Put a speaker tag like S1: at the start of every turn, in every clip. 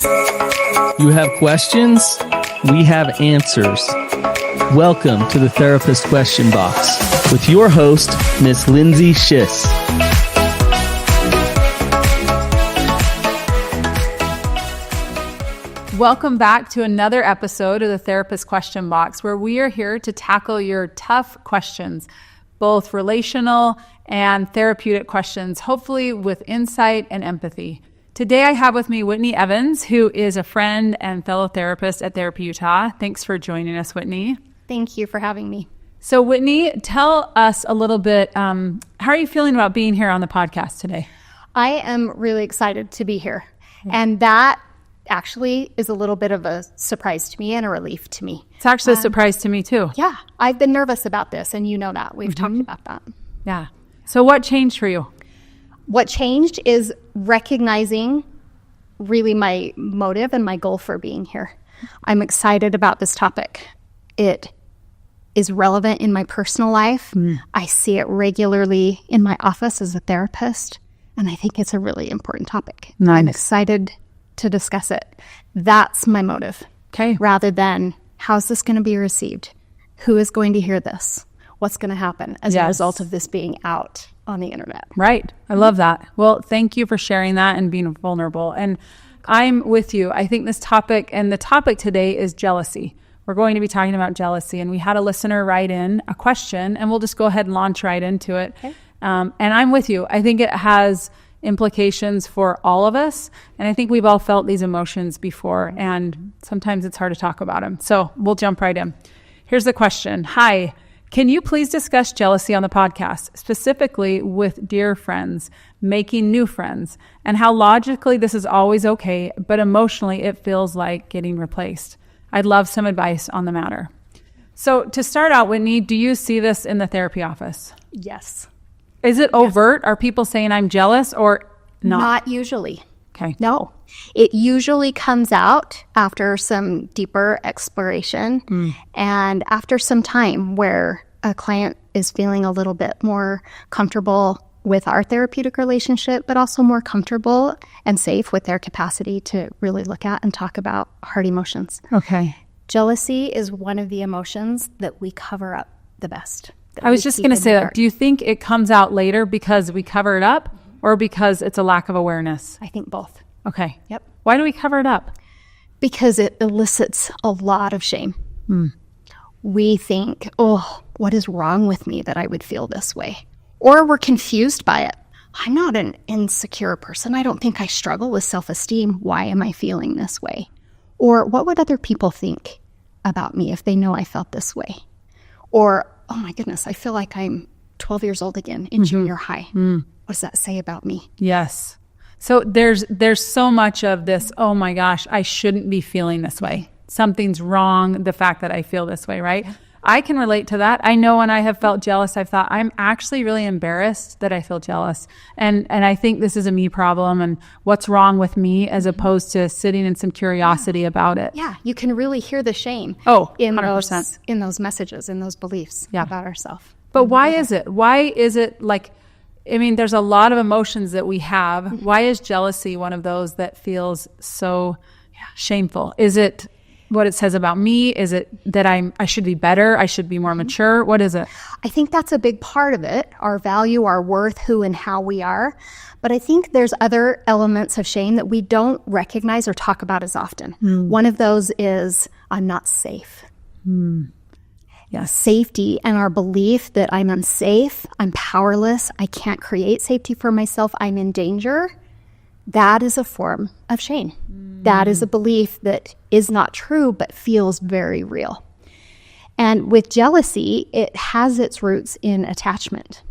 S1: You have questions? We have answers. Welcome to the Therapist Question Box with your host, Miss Lindsay Schiss.
S2: Welcome back to another episode of the Therapist Question Box, where we are here to tackle your tough questions, both relational and therapeutic questions, hopefully with insight and empathy. Today I have with me Whitney Evans, who is a friend and fellow therapist at Therapy Utah. Thanks for joining us, Whitney.
S3: Thank you for having me.
S2: So Whitney, tell us a little bit, how are you feeling about being here on the podcast today?
S3: I am really excited to be here. And that actually is a little bit of a surprise to me and a relief to me.
S2: It's actually a surprise to me too.
S3: Yeah, I've been nervous about this, and you know that. We've talked about that.
S2: Yeah. So what changed for you?
S3: What changed is recognizing really my motive and my goal for being here. I'm excited about this topic. It is relevant in my personal life. I see it regularly in my office as a therapist, and I think it's a really important topic.
S2: Nice.
S3: I'm excited to discuss it. That's my motive.
S2: Okay.
S3: Rather than how's this going to be received? Who is going to hear this? What's going to happen as a result of this being out on the internet?
S2: Right. I love that. Well, thank you for sharing that and being vulnerable. And I'm with you. I think this topic, and the topic today is jealousy. We're going to be talking about jealousy. And we had a listener write in a question, and we'll just go ahead and launch right into it. Okay. And I'm with you. I think it has implications for all of us. And I think we've all felt these emotions before, and sometimes it's hard to talk about them. So we'll jump right in. Here's the question. Hi, can you please discuss jealousy on the podcast, specifically with dear friends, making new friends, and how logically this is always okay, but emotionally it feels like getting replaced? I'd love some advice on the matter. So to start out, Whitney, do you see this in the therapy office?
S3: Yes.
S2: Is it overt? Are people saying I'm jealous or not?
S3: Not usually.
S2: Okay.
S3: No. It usually comes out after some deeper exploration and after some time where a client is feeling a little bit more comfortable with our therapeutic relationship, but also more comfortable and safe with their capacity to really look at and talk about hard emotions.
S2: Okay.
S3: Jealousy is one of the emotions that we cover up the best.
S2: I was just going to say that. Do you think it comes out later because we cover it up or because it's a lack of awareness?
S3: I think both.
S2: Okay.
S3: Yep.
S2: Why do we cover it up?
S3: Because it elicits a lot of shame. We think, oh, what is wrong with me that I would feel this way? Or we're confused by it. I'm not an insecure person. I don't think I struggle with self-esteem. Why am I feeling this way? Or what would other people think about me if they know I felt this way? Or, oh my goodness, I feel like I'm 12 years old again in junior high. What does that say about me?
S2: Yes. So there's so much of this, oh my gosh, I shouldn't be feeling this way. Something's wrong, the fact that I feel this way, right? Yeah. I can relate to that. I know when I have felt jealous, I've thought, I'm actually really embarrassed that I feel jealous. And I think this is a me problem and what's wrong with me, as opposed to sitting in some curiosity about it.
S3: Yeah, you can really hear the shame
S2: in
S3: 100%. In those messages, in those beliefs about ourselves.
S2: But why is it? Why is it like, I mean, there's a lot of emotions that we have. Why is jealousy one of those that feels so shameful? Is it what it says about me? Is it that I should be better? I should be more mature? What is it?
S3: I think that's a big part of it, our value, our worth, who and how we are. But I think there's other elements of shame that we don't recognize or talk about as often. One of those is I'm not safe.
S2: Yes.
S3: Safety and our belief that I'm unsafe, I'm powerless, I can't create safety for myself, I'm in danger. That is a form of shame. That is a belief that is not true but feels very real. And with jealousy, it has its roots in attachment.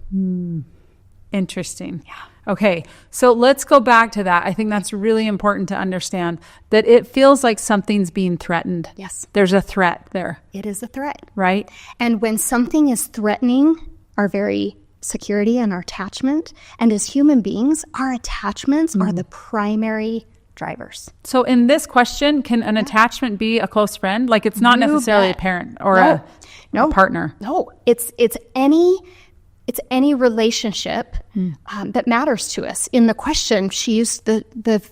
S2: Interesting. Yeah. Okay, so let's go back to that. I think that's really important to understand, that it feels like something's being threatened.
S3: Yes.
S2: There's a threat there.
S3: It is a threat.
S2: Right?
S3: And when something is threatening our very security and our attachment, and as human beings, our attachments are the primary drivers.
S2: So in this question, can an attachment be a close friend? Like, it's not necessarily a parent or a partner.
S3: No, it's any relationship that matters to us. In the question, she used the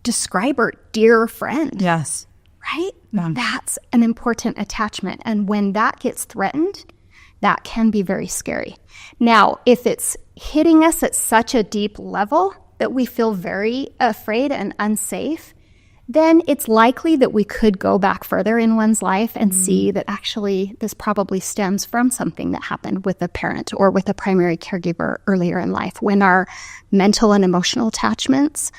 S3: describe her dear friend.
S2: Yes.
S3: Right?
S2: Yeah.
S3: That's an important attachment. And when that gets threatened, that can be very scary. Now, if it's hitting us at such a deep level that we feel very afraid and unsafe, then it's likely that we could go back further in one's life and see that actually this probably stems from something that happened with a parent or with a primary caregiver earlier in life, when our mental and emotional attachments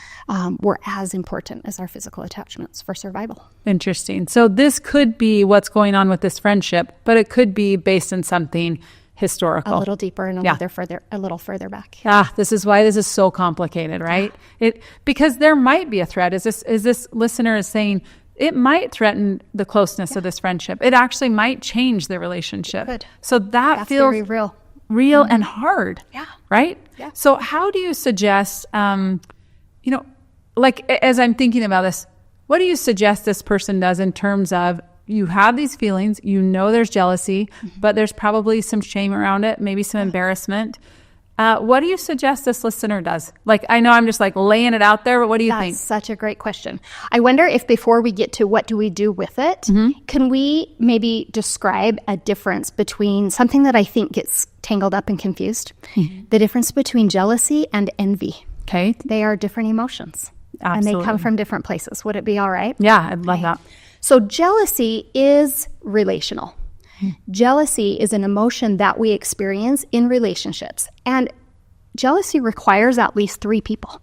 S3: were as important as our physical attachments for survival.
S2: Interesting. So this could be what's going on with this friendship, but it could be based in something historical.
S3: A little deeper and a little further back.
S2: This is why this is so complicated, right? Because there might be a threat. As this listener is saying, it might threaten the closeness of this friendship. It actually might change the relationship.
S3: Good.
S2: So that's feels
S3: very real.
S2: Real and hard.
S3: Yeah.
S2: Right?
S3: Yeah.
S2: So how do you suggest, like as I'm thinking about this, what do you suggest this person does in terms of, you have these feelings, there's jealousy, but there's probably some shame around it, maybe some embarrassment. What do you suggest this listener does? Like, I know I'm just like laying it out there, but what do you think?
S3: That's such a great question. I wonder if before we get to what do we do with it, can we maybe describe a difference between something that I think gets tangled up and confused, the difference between jealousy and envy.
S2: Okay.
S3: They are different emotions.
S2: Absolutely.
S3: And they come from different places. Would it be all right?
S2: Yeah, I'd love that.
S3: So jealousy is relational. Jealousy is an emotion that we experience in relationships. And jealousy requires at least 3 people.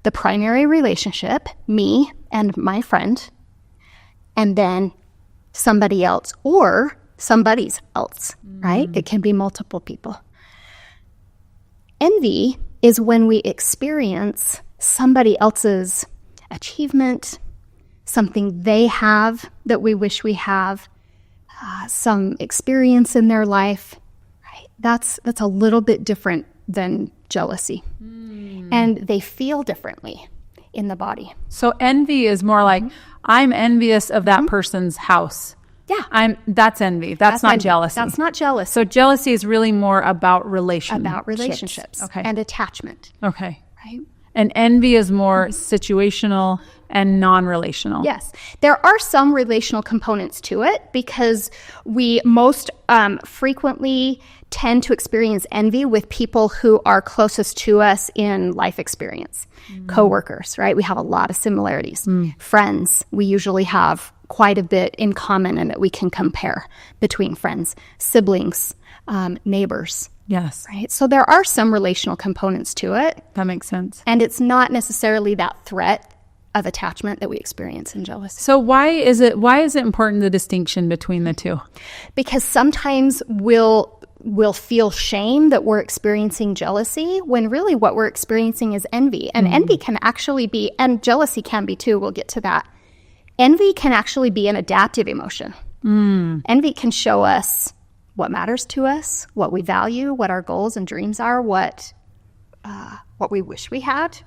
S3: The primary relationship, me and my friend, and then somebody else or somebody's else, right? It can be multiple people. Envy is when we experience somebody else's achievement, something they have that we wish we have, some experience in their life, right? That's a little bit different than jealousy. And they feel differently in the body.
S2: So envy is more like, I'm envious of that person's house.
S3: Yeah.
S2: That's envy. That's not
S3: envy.
S2: jealousy.
S3: That's not jealousy.
S2: So jealousy is really more about relationships.
S3: About relationships and attachment.
S2: Okay.
S3: Right?
S2: And envy is more situational and non-relational.
S3: Yes. There are some relational components to it because we most frequently tend to experience envy with people who are closest to us in life experience. Coworkers, right? We have a lot of similarities. Friends, we usually have quite a bit in common and that we can compare between friends. Siblings, neighbors.
S2: Yes.
S3: Right? So there are some relational components to it.
S2: That makes sense.
S3: And it's not necessarily that threat of attachment that we experience in jealousy.
S2: So why is it important, the distinction between the two?
S3: Because sometimes we'll feel shame that we're experiencing jealousy when really what we're experiencing is envy. And envy can actually be, and jealousy can be too, we'll get to that. Envy can actually be an adaptive emotion. Envy can show us what matters to us, what we value, what our goals and dreams are, what we wish we had.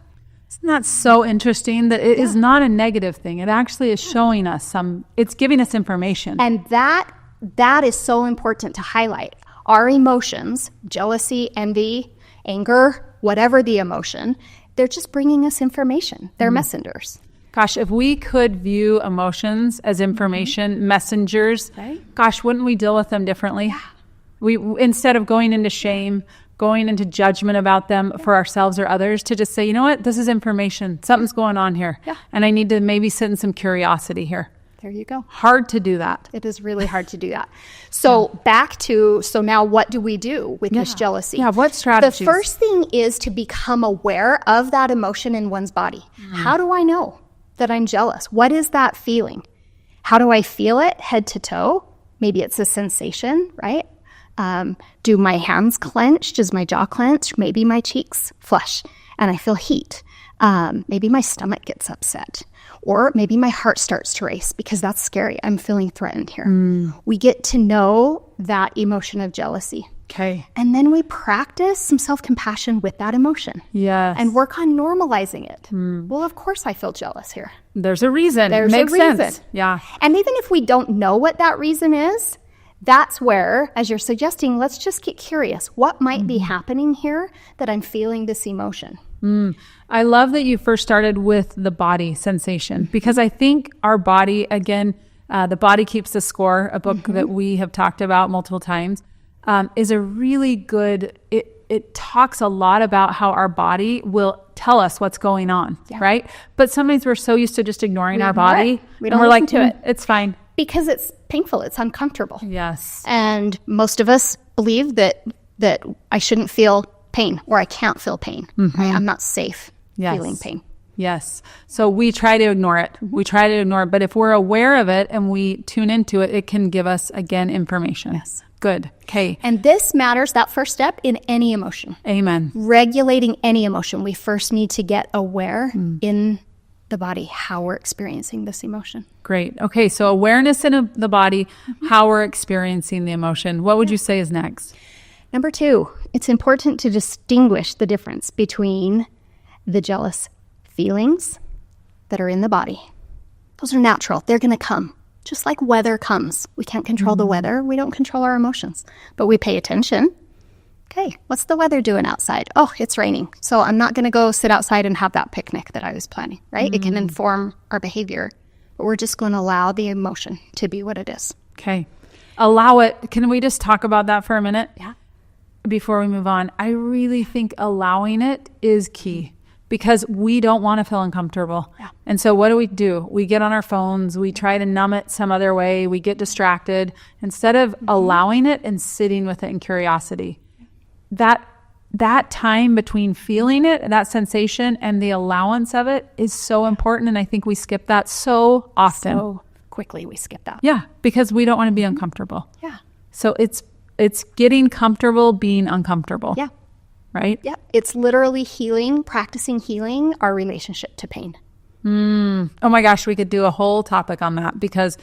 S2: Isn't that so interesting that it is not a negative thing? It actually is showing us it's giving us information.
S3: And that is so important to highlight. Our emotions, jealousy, envy, anger, whatever the emotion, they're just bringing us information. They're messengers.
S2: Gosh, if we could view emotions as information messengers, gosh, wouldn't we deal with them differently? Yeah. We, instead of going into shame, going into judgment about them for ourselves or others, to just say, you know what, this is information. Something's going on here. Yeah. And I need to maybe sit in some curiosity here.
S3: There you go.
S2: Hard to do that.
S3: It is really hard to do that. So so now what do we do with this jealousy?
S2: Yeah, what strategies?
S3: The first thing is to become aware of that emotion in one's body. How do I know that I'm jealous? What is that feeling? How do I feel it head to toe? Maybe it's a sensation, right? Do my hands clench? Does my jaw clench? Maybe my cheeks flush and I feel heat. Maybe my stomach gets upset. Or maybe my heart starts to race because that's scary. I'm feeling threatened here. We get to know that emotion of jealousy.
S2: Okay.
S3: And then we practice some self-compassion with that emotion.
S2: Yes.
S3: And work on normalizing it. Well, of course I feel jealous here.
S2: There's a reason.
S3: There's
S2: Makes
S3: a reason.
S2: sense. Yeah.
S3: And even if we don't know what that reason is, that's where, as you're suggesting, let's just get curious. What might be happening here that I'm feeling this emotion?
S2: I love that you first started with the body sensation, because I think our body, again, The Body Keeps the Score, a book that we have talked about multiple times, is a really good, it talks a lot about how our body will tell us what's going on, right? But sometimes we're so used to just ignoring our body.
S3: We don't
S2: we're
S3: listen
S2: like,
S3: to it.
S2: It's fine.
S3: Because it's painful. It's uncomfortable.
S2: Yes.
S3: And most of us believe that I shouldn't feel pain, or I can't feel pain. Right? I'm not safe feeling pain.
S2: Yes. So we try to ignore it. We try to ignore it. But if we're aware of it and we tune into it, it can give us, again, information.
S3: Yes.
S2: Good. Okay.
S3: And this matters, that first step, in any emotion.
S2: Amen.
S3: Regulating any emotion. We first need to get aware in the body how we're experiencing this emotion.
S2: Great. Okay. So awareness in the body, how we're experiencing the emotion. What would you say is next?
S3: Number 2, it's important to distinguish the difference between the jealous feelings that are in the body. Those are natural. They're going to come. Just like weather comes. We can't control the weather. We don't control our emotions. But we pay attention. Okay, what's the weather doing outside? Oh, it's raining. So I'm not going to go sit outside and have that picnic that I was planning, right? It can inform our behavior. But we're just going to allow the emotion to be what it is.
S2: Okay. Allow it. Can we just talk about that for a minute?
S3: Yeah.
S2: Before we move on, I really think allowing it is key, because we don't want to feel uncomfortable.
S3: Yeah.
S2: And so what do? We get on our phones, we try to numb it some other way, we get distracted instead of allowing it and sitting with it in curiosity. That time between feeling it, that sensation, and the allowance of it is so important. And I think we skip that so often.
S3: So quickly we skip that.
S2: Yeah, because we don't want to be uncomfortable.
S3: Yeah.
S2: So it's getting comfortable being uncomfortable.
S3: Yeah.
S2: Right?
S3: Yeah. It's literally healing, practicing healing our relationship to pain.
S2: Oh my gosh, we could do a whole topic on that, because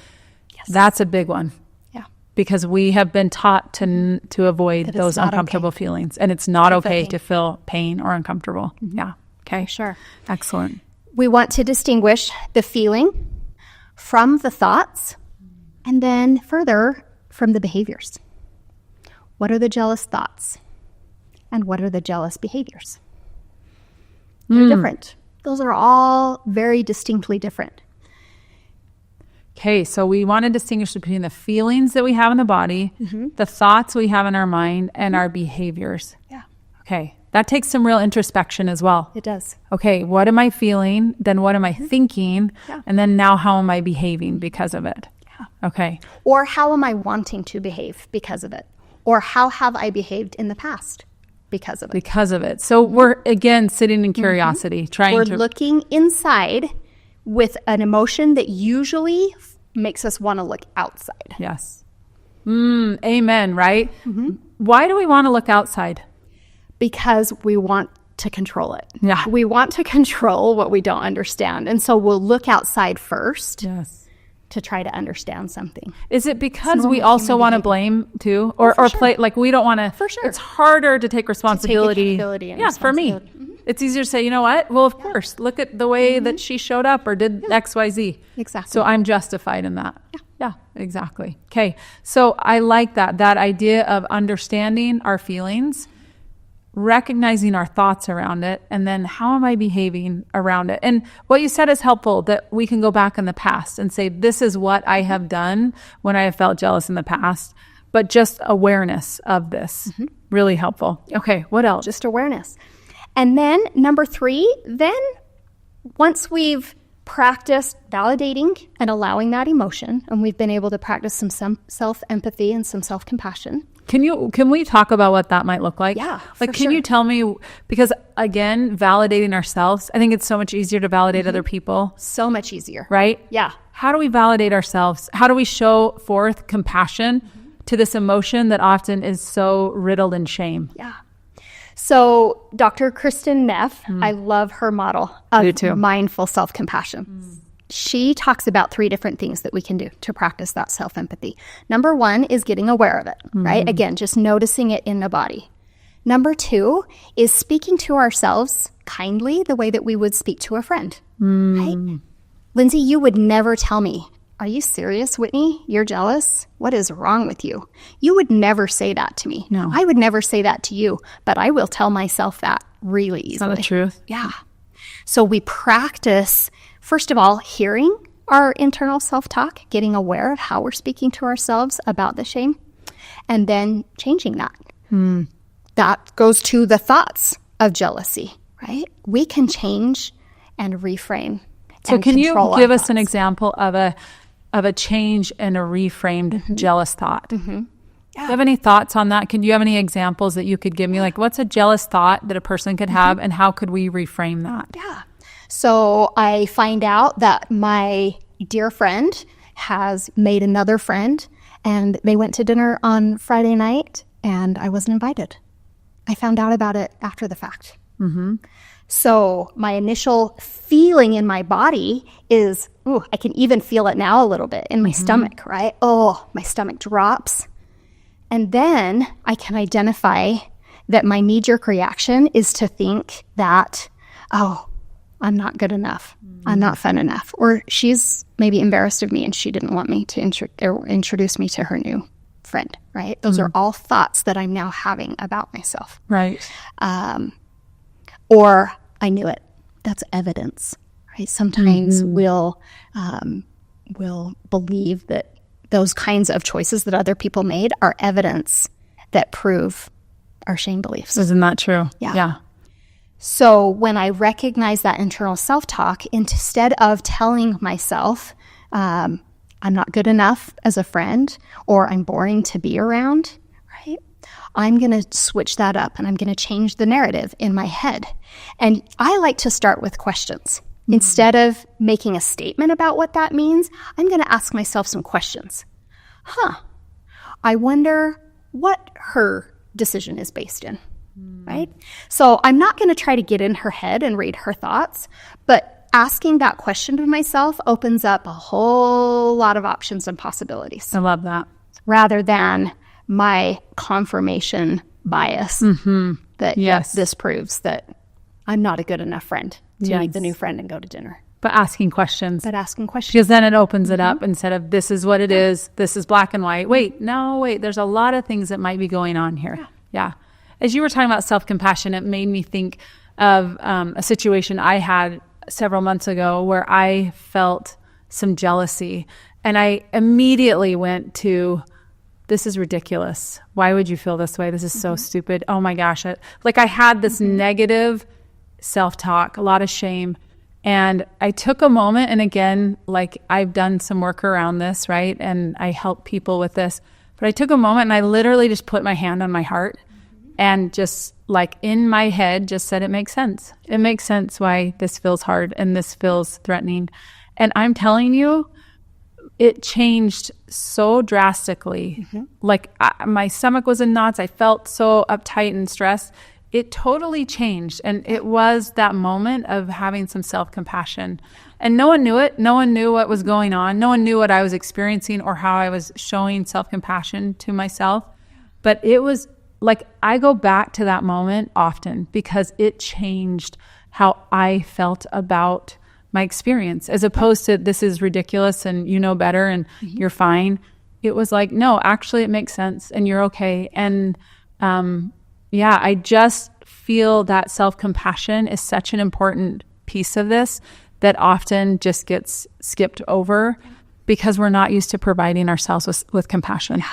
S2: that's a big one.
S3: Yeah.
S2: Because we have been taught to avoid those uncomfortable feelings, and it's not okay to feel pain or uncomfortable. Yeah. Okay.
S3: Sure.
S2: Excellent.
S3: We want to distinguish the feeling from the thoughts, and then further from the behaviors. What are the jealous thoughts? And what are the jealous behaviors? They're different. Those are all very distinctly different.
S2: Okay, so we want to distinguish between the feelings that we have in the body, the thoughts we have in our mind, and our behaviors.
S3: Yeah.
S2: Okay, that takes some real introspection as well.
S3: It does.
S2: Okay, what am I feeling? Then what am I thinking?
S3: Yeah.
S2: And then now how am I behaving because of it?
S3: Yeah.
S2: Okay.
S3: Or how am I wanting to behave because of it? Or how have I behaved in the past because of it?
S2: Because of it. So we're, again, sitting in curiosity, trying
S3: We're
S2: to...
S3: looking inside with an emotion that usually makes us want to look outside.
S2: Yes. Amen, right? Why do we want to look outside?
S3: Because we want to control it.
S2: Yeah.
S3: We want to control what we don't understand. And so we'll look outside first to try to understand something.
S2: Is it because we also want to blame too? Or play, like we don't want to...
S3: For sure.
S2: It's harder to take responsibility. For me. It's easier to say, you know what? Well, of course, look at the way that she showed up or did X, Y, Z.
S3: Exactly.
S2: So I'm justified in that. Yeah, exactly. Okay. So I like that idea of understanding our feelings, recognizing our thoughts around it, and then how am I behaving around it? And what you said is helpful, that we can go back in the past and say, this is what I have done when I have felt jealous in the past, but just awareness of this. Really helpful. Okay, what else?
S3: Just awareness. And then number 3, then once we've practiced validating and allowing that emotion, and we've been able to practice some self-empathy and some self-compassion.
S2: Can we talk about what that might look like?
S3: Yeah,
S2: like, can you tell me, because again, validating ourselves, I think it's so much easier to validate other people.
S3: So much easier.
S2: Right?
S3: Yeah.
S2: How do we validate ourselves? How do we show forth compassion to this emotion that often is so riddled in shame?
S3: Yeah. So Dr. Kristen Neff, I love her model of mindful self-compassion. She talks about 3 different things that we can do to practice that self-empathy. Number 1 is getting aware of it, right? Again, just noticing it in the body. Number 2 is speaking to ourselves kindly the way that we would speak to a friend, right? Lindsay, you would never tell me, are you serious, Whitney? You're jealous? What is wrong with you? You would never say that to me.
S2: No.
S3: I would never say that to you, but I will tell myself that really easily.
S2: Is that the truth?
S3: Yeah. So we practice, first of all, hearing our internal self-talk, getting aware of how we're speaking to ourselves about the shame, and then changing that. That goes to the thoughts of jealousy, right? We can change and reframe.
S2: So
S3: and
S2: can you
S3: control our
S2: give us an
S3: thoughts.
S2: example of a change and a reframed jealous thought? Do you have any thoughts on that? Can you have any examples that you could give me? Like, what's a jealous thought that a person could have, and how could we reframe that?
S3: Yeah. So I find out that my dear friend has made another friend, and they went to dinner on Friday night, and I wasn't invited. I found out about it after the fact. So my initial feeling in my body is, I can even feel it now a little bit in my stomach, right? Oh, my stomach drops. And then I can identify that my knee-jerk reaction is to think that, I'm not good enough. I'm not fun enough. Or she's maybe embarrassed of me and she didn't want me to introduce me to her new friend, right? Those are all thoughts that I'm now having about myself.
S2: Right.
S3: Or I knew it. That's evidence, right? Sometimes we'll believe that those kinds of choices that other people made are evidence that prove our shame beliefs.
S2: Isn't that true?
S3: Yeah. So when I recognize that internal self-talk, instead of telling myself, I'm not good enough as a friend, or I'm boring to be around, right? I'm going to switch that up, and I'm going to change the narrative in my head. And I like to start with questions. Instead of making a statement about what that means, I'm going to ask myself some questions. I wonder what her decision is based in, right? So I'm not going to try to get in her head and read her thoughts, but asking that question to myself opens up a whole lot of options and possibilities.
S2: I love that.
S3: Rather than my confirmation bias that this proves that I'm not a good enough friend to meet the new friend and go to dinner.
S2: But asking questions.
S3: Because
S2: then it opens it up instead of this is what it is, this is black and white. Wait, there's a lot of things that might be going on here. Yeah. As you were talking about self-compassion, it made me think of a situation I had several months ago where I felt some jealousy. And I immediately went to, this is ridiculous. Why would you feel this way? This is so stupid. Oh my gosh. I had this negative self-talk, a lot of shame. And I took a moment, and again, I've done some work around this, right? And I help people with this. But I took a moment and I literally just put my hand on my heart and just in my head just said, it makes sense. It makes sense why this feels hard and this feels threatening. And I'm telling you, it changed so drastically. My stomach was in knots. I felt so uptight and stressed. It totally changed. And it was that moment of having some self-compassion. And no one knew it. No one knew what was going on. No one knew what I was experiencing or how I was showing self-compassion to myself. But it was I go back to that moment often because it changed how I felt about my experience, as opposed to this is ridiculous and you know better and you're fine. It was no, actually it makes sense and you're okay. And I just feel that self-compassion is such an important piece of this that often just gets skipped over because we're not used to providing ourselves with compassion.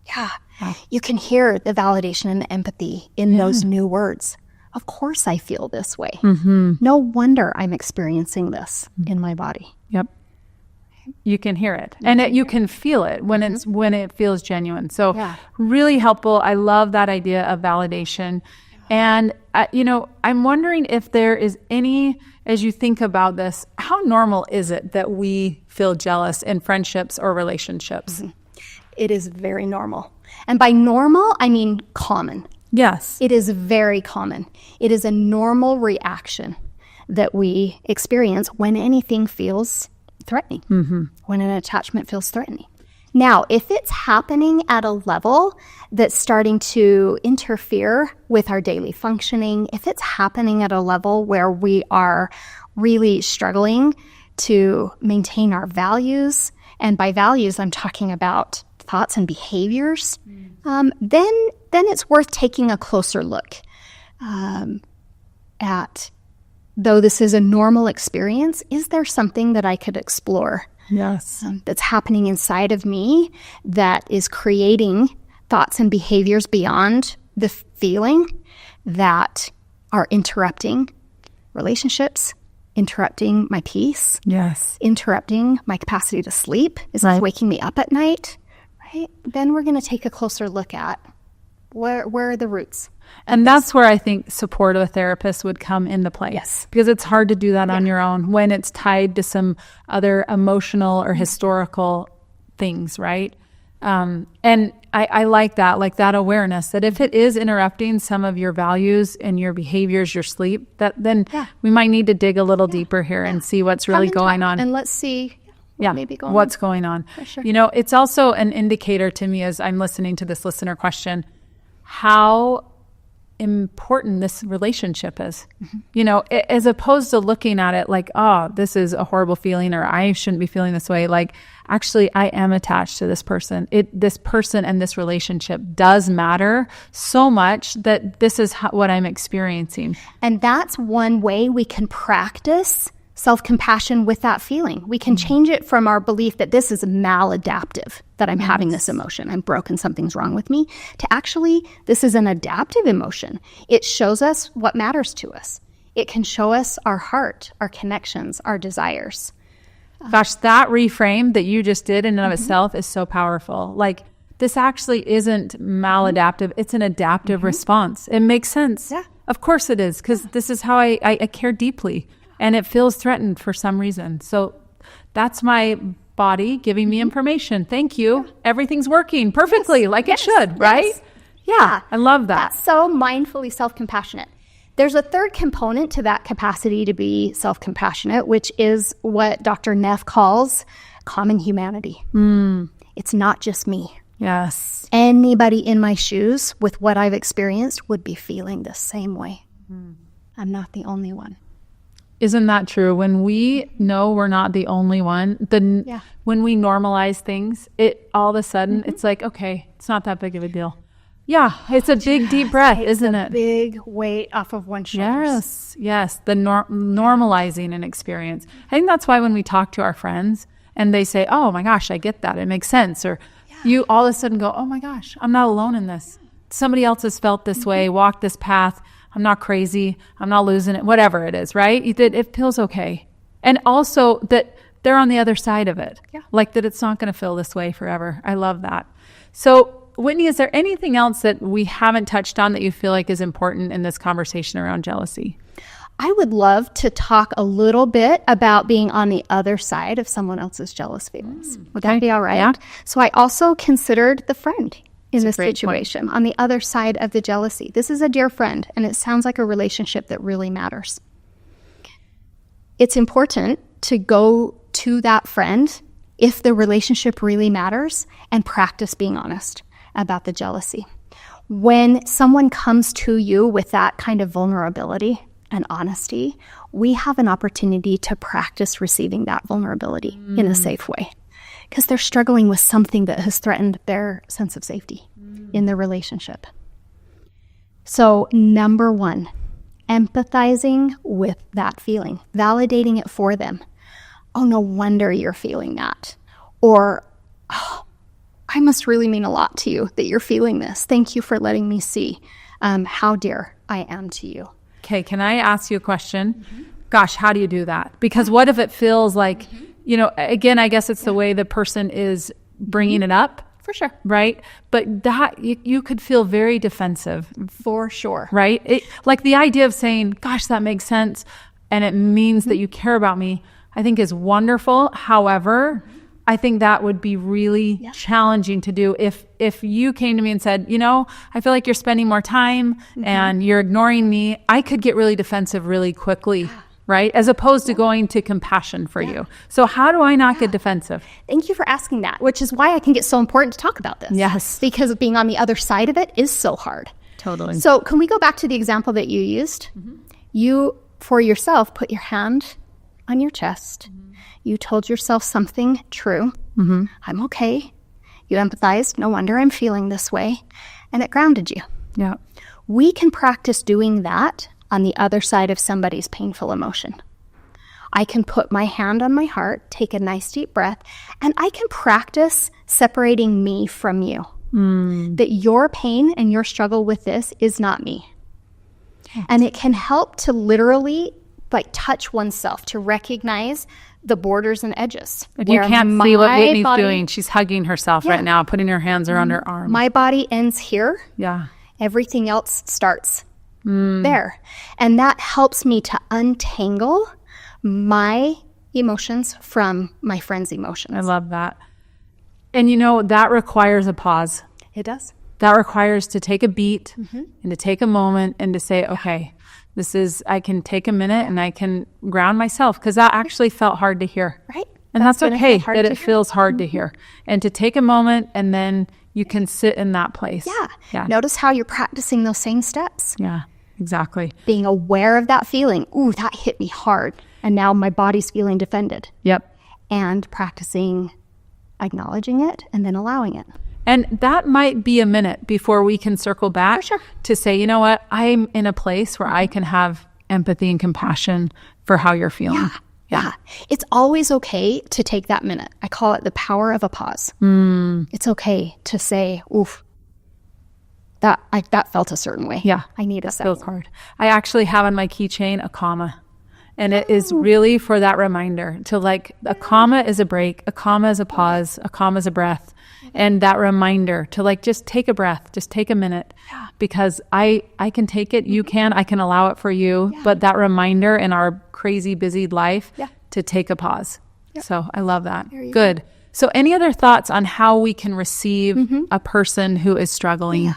S3: Yeah. You can hear the validation and the empathy in those new words. Of course I feel this way. No wonder I'm experiencing this in my body.
S2: Yep. You can hear it. And you can feel it when it feels genuine. So really helpful. I love that idea of validation. And, I'm wondering if there is any, as you think about this, how normal is it that we feel jealous in friendships or relationships?
S3: It is very normal. And by normal, I mean common.
S2: Yes.
S3: It is very common. It is a normal reaction that we experience when anything feels threatening, when an attachment feels threatening. Now, if it's happening at a level that's starting to interfere with our daily functioning, if it's happening at a level where we are really struggling to maintain our values, and by values, I'm talking about thoughts and behaviors, then it's worth taking a closer look. at, though this is a normal experience, is there something that I could explore?
S2: Yes.
S3: That's happening inside of me that is creating thoughts and behaviors beyond the feeling that are interrupting relationships, interrupting my peace,
S2: Yes.
S3: interrupting my capacity to sleep. Is it waking me up at night? Right? Then we're going to take a closer look at where are the roots.
S2: And that's where I think support of a therapist would come into play.
S3: Yes.
S2: Because it's hard to do that on your own when it's tied to some other emotional or historical things, right? And I like that awareness that if it is interrupting some of your values and your behaviors, your sleep, then we might need to dig a little deeper here and see what's really going on.
S3: And let's see
S2: what's going on.
S3: Sure.
S2: It's also an indicator to me as I'm listening to this listener question, how important this relationship is. As opposed to looking at it like, oh, this is a horrible feeling, or I shouldn't be feeling this way. Like, actually, I am attached to this person. This person and this relationship does matter so much that this is what I'm experiencing.
S3: And that's one way we can practice self-compassion with that feeling. We can change it from our belief that this is maladaptive, that I'm having this emotion, I'm broken, something's wrong with me, to actually, this is an adaptive emotion. It shows us what matters to us. It can show us our heart, our connections, our desires.
S2: Gosh, that reframe that you just did in and of itself is so powerful. Like, this actually isn't maladaptive. It's an adaptive response. It makes sense.
S3: Yeah.
S2: Of course it is, because this is how I care deeply. And it feels threatened for some reason. So that's my body giving me information. Thank you. Everything's working perfectly it should, right?
S3: Yes. Yeah.
S2: I love that.
S3: That's so mindfully self-compassionate. There's a third component to that capacity to be self-compassionate, which is what Dr. Neff calls common humanity. It's not just me.
S2: Yes.
S3: Anybody in my shoes with what I've experienced would be feeling the same way. I'm not the only one.
S2: Isn't that true? When we know we're not the only one, when we normalize things, it all of a sudden, it's like, okay, it's not that big of a deal. Yeah, it's a big, deep breath, isn't it?
S3: Big weight off of one's shoulders.
S2: Yes. The normalizing an experience. I think that's why when we talk to our friends and they say, oh my gosh, I get that. It makes sense. Or you all of a sudden go, oh my gosh, I'm not alone in this. Somebody else has felt this way, walked this path. I'm not crazy. I'm not losing it. Whatever it is, right? It feels okay. And also that they're on the other side of it.
S3: Yeah.
S2: Like that it's not going to feel this way forever. I love that. So Whitney, is there anything else that we haven't touched on that you feel like is important in this conversation around jealousy?
S3: I would love to talk a little bit about being on the other side of someone else's jealous feelings. Would that be all right?
S2: Yeah.
S3: So I also considered the friend in this
S2: great
S3: situation on the other side of the jealousy. This is a dear friend, and it sounds like a relationship that really matters. It's important to go to that friend if the relationship really matters and practice being honest about the jealousy. When someone comes to you with that kind of vulnerability and honesty, we have an opportunity to practice receiving that vulnerability in a safe way, because they're struggling with something that has threatened their sense of safety in the relationship. So, number one, empathizing with that feeling, validating it for them. Oh, no wonder you're feeling that. Or, oh, I must really mean a lot to you that you're feeling this. Thank you for letting me see how dear I am to you.
S2: Okay, can I ask you a question? Gosh, how do you do that? Because what if it feels like, again, I guess it's the way the person is bringing it up.
S3: For sure.
S2: Right? But that you could feel very defensive.
S3: For sure.
S2: Right? Like the idea of saying, gosh, that makes sense, and it means that you care about me, I think is wonderful. However, I think that would be really challenging to do if you came to me and said, I feel like you're spending more time and you're ignoring me. I could get really defensive really quickly. Right? As opposed to going to compassion for you. So how do I not get defensive?
S3: Thank you for asking that, which is why I think it's so important to talk about this.
S2: Yes.
S3: Because being on the other side of it is so hard.
S2: Totally.
S3: So can we go back to the example that you used? You, for yourself, put your hand on your chest. You told yourself something true. I'm okay. You empathized. No wonder I'm feeling this way. And it grounded you.
S2: Yeah.
S3: We can practice doing that on the other side of somebody's painful emotion. I can put my hand on my heart, take a nice deep breath, and I can practice separating me from you. That your pain and your struggle with this is not me. And it can help to literally like touch oneself, to recognize the borders and edges.
S2: If you can't see what Whitney's doing, she's hugging herself right now, putting her hands around her arm.
S3: My body ends here.
S2: Yeah.
S3: Everything else starts there. And that helps me to untangle my emotions from my friend's emotions.
S2: I love that. And that requires a pause.
S3: It does.
S2: That requires to take a beat and to take a moment and to say, okay, I can take a minute and I can ground myself, because that actually felt hard to hear.
S3: Right.
S2: And that's okay that it feels hard to hear. And to take a moment, and then you can sit in that place.
S3: Yeah. Notice how you're practicing those same steps.
S2: Yeah, exactly.
S3: Being aware of that feeling. Ooh, that hit me hard. And now my body's feeling defended.
S2: Yep.
S3: And practicing acknowledging it and then allowing it.
S2: And that might be a minute before we can circle back to say, you know what, I'm in a place where I can have empathy and compassion for how you're feeling.
S3: Yeah. It's always okay to take that minute. I call it the power of a pause. It's okay to say, oof, that felt a certain way.
S2: Yeah.
S3: I need a second.
S2: Feels hard. I actually have on my keychain a comma. And it is really for that reminder to a comma is a break, a comma is a pause, a comma is a breath. And that reminder to just take a breath, just take a minute, because I can take it, you can, I can allow it for you. But that reminder in our crazy busy life to take a pause. So I love that. Good. So any other thoughts on how we can receive a person who is struggling?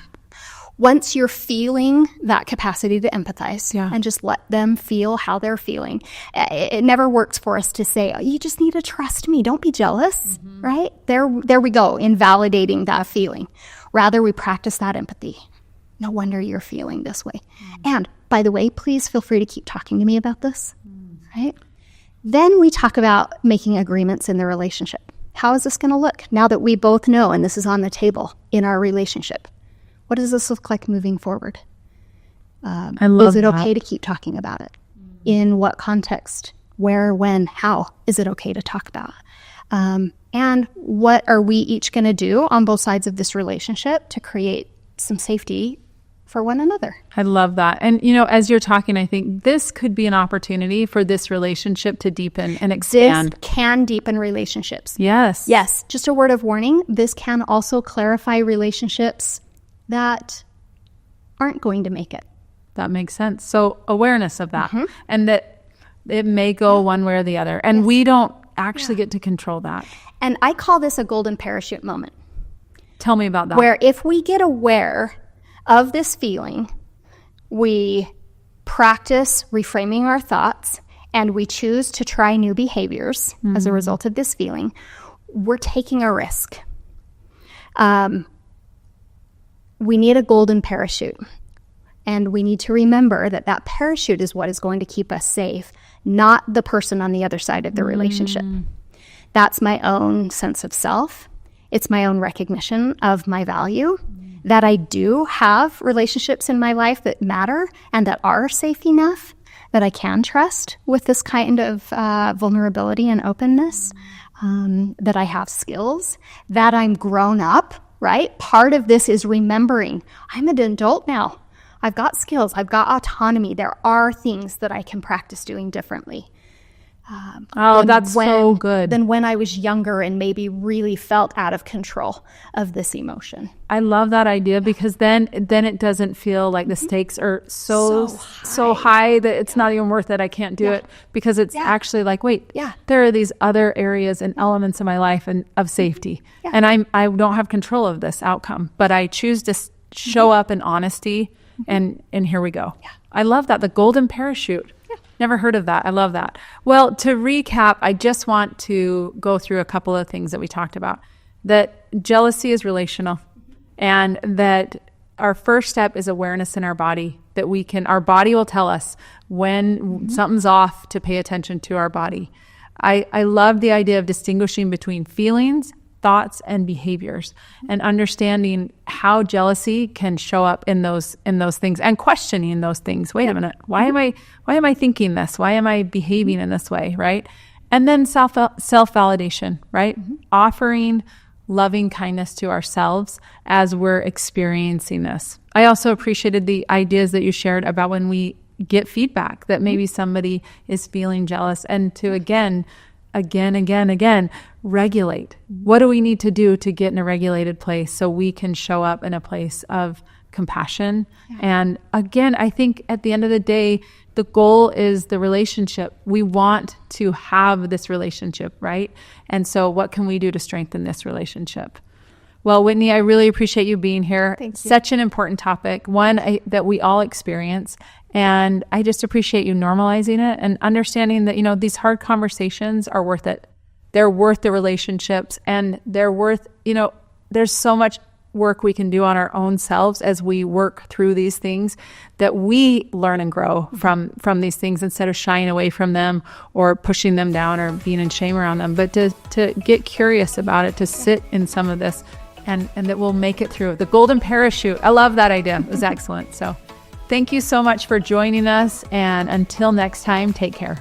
S3: Once you're feeling that capacity to empathize and just let them feel how they're feeling, it never works for us to say, oh, you just need to trust me. Don't be jealous, right? There we go, invalidating that feeling. Rather, we practice that empathy. No wonder you're feeling this way. And by the way, please feel free to keep talking to me about this, right? Then we talk about making agreements in the relationship. How is this going to look now that we both know, and this is on the table in our relationship? What does this look like moving forward?
S2: I love
S3: Is it
S2: that.
S3: okay to keep talking about it? In what context? Where, when, how is it okay to talk about? And what are we each going to do on both sides of this relationship to create some safety for one another?
S2: I love that. And, as you're talking, I think this could be an opportunity for this relationship to deepen and expand.
S3: This can deepen relationships.
S2: Yes.
S3: Yes. Just a word of warning. This can also clarify relationships that aren't going to make it.
S2: That makes sense. So awareness of that, and that it may go one way or the other. And we don't actually get to control that.
S3: And I call this a golden parachute moment.
S2: Tell me about that.
S3: Where if we get aware of this feeling, we practice reframing our thoughts, and we choose to try new behaviors as a result of this feeling, we're taking a risk. We need a golden parachute. And we need to remember that that parachute is what is going to keep us safe, not the person on the other side of the relationship. That's my own sense of self. It's my own recognition of my value, that I do have relationships in my life that matter and that are safe enough, that I can trust with this kind of vulnerability and openness, that I have skills, that I'm grown up, right? Part of this is remembering I'm an adult now. I've got skills. I've got autonomy. There are things that I can practice doing differently.
S2: That's so good.
S3: Than when I was younger and maybe really felt out of control of this emotion.
S2: I love that idea, because then it doesn't feel like the stakes are so high that it's not even worth it. I can't do it, because it's actually like, wait, there are these other areas and elements of my life and of safety, and I don't have control of this outcome, but I choose to show up in honesty, and here we go. I love that, the golden parachute. Never heard of that. I love that. Well, to recap, I just want to go through a couple of things that we talked about. That jealousy is relational, and that our first step is awareness in our body, that our body will tell us when something's off, to pay attention to our body. I love the idea of distinguishing between feelings thoughts and behaviors, and understanding how jealousy can show up in those things, and questioning those things. Wait a minute, why am I thinking this? Why am I behaving in this way, right? And then self-validation, right? Offering loving kindness to ourselves as we're experiencing this. I also appreciated the ideas that you shared about when we get feedback that maybe somebody is feeling jealous, and to again, regulate. What do we need to do to get in a regulated place so we can show up in a place of compassion? And again, I think at the end of the day, the goal is the relationship. We want to have this relationship, right? And so what can we do to strengthen this relationship? Well, Whitney, I really appreciate you being here.
S3: Thank you.
S2: Such an important topic, one that we all experience. And I just appreciate you normalizing it and understanding that, these hard conversations are worth it. They're worth the relationships, and they're worth, there's so much work we can do on our own selves as we work through these things, that we learn and grow from these things, instead of shying away from them or pushing them down or being in shame around them, but to get curious about it, to sit in some of this, and that we'll make it through. The golden parachute. I love that idea. It was excellent. So thank you so much for joining us. And until next time, take care.